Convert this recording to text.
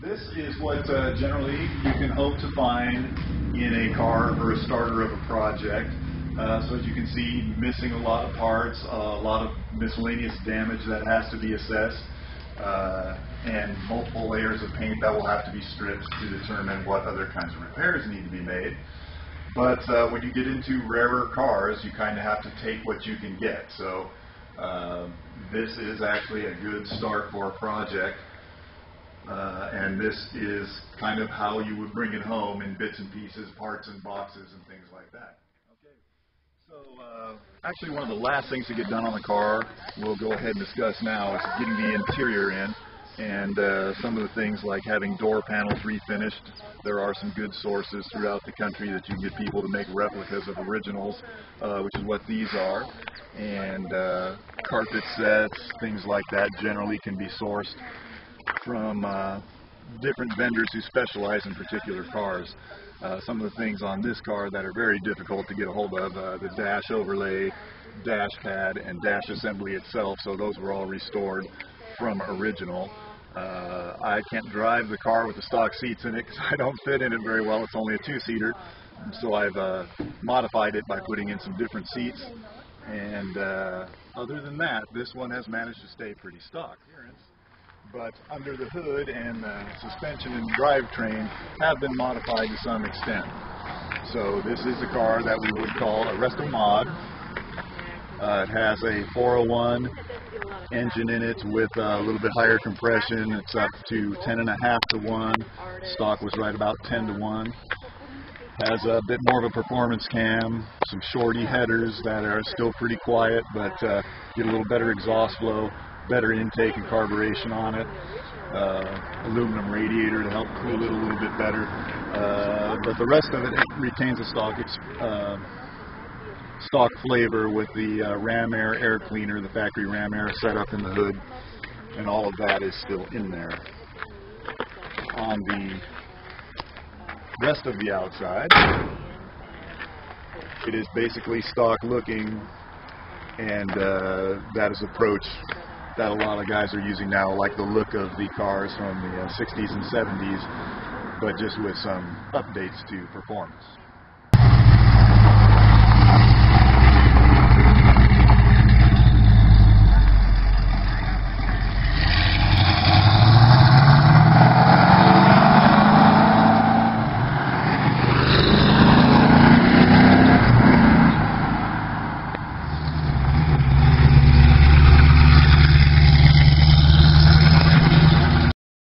This is what generally you can hope to find in a car or a starter of a project. So as you can see, missing a lot of parts, a lot of miscellaneous damage that has to be assessed, and multiple layers of paint that will have to be stripped to determine what other kinds of repairs need to be made. But when you get into rarer cars, you kind of have to take what you can get. So this is actually a good start for a project. And this is kind of how you would bring it home in bits and pieces, parts and boxes and things like that. Okay, so actually one of the last things to get done on the car we'll go ahead and discuss now is getting the interior in, and some of the things like having door panels refinished. There are some good sources throughout the country that you can get people to make replicas of originals, which is what these are, and carpet sets, things like that generally can be sourced from different vendors who specialize in particular cars. Some of the things on this car that are very difficult to get a hold of, the dash overlay, dash pad, and dash assembly itself, so those were all restored from original. I can't drive the car with the stock seats in it because I don't fit in it very well. It's only a two-seater, so I've modified it by putting in some different seats, and other than that, this one has managed to stay pretty stock. But under the hood and the suspension and drivetrain have been modified to some extent. So this is a car that we would call a resto mod. It has a 401 engine in it with a little bit higher compression. It's up to 10.5 to 1. Stock was right about 10 to 1. Has a bit more of a performance cam, some shorty headers that are still pretty quiet, but get a little better exhaust flow, better intake and carburation on it, aluminum radiator to help cool it a little bit better, but the rest of it retains a stock flavor with the Ram Air air cleaner, the factory Ram Air setup in the hood, and all of that is still in there. On the rest of the outside, it is basically stock looking, and that is approach that a lot of guys are using now, like the look of the cars from the 60s and 70s, but just with some updates to performance.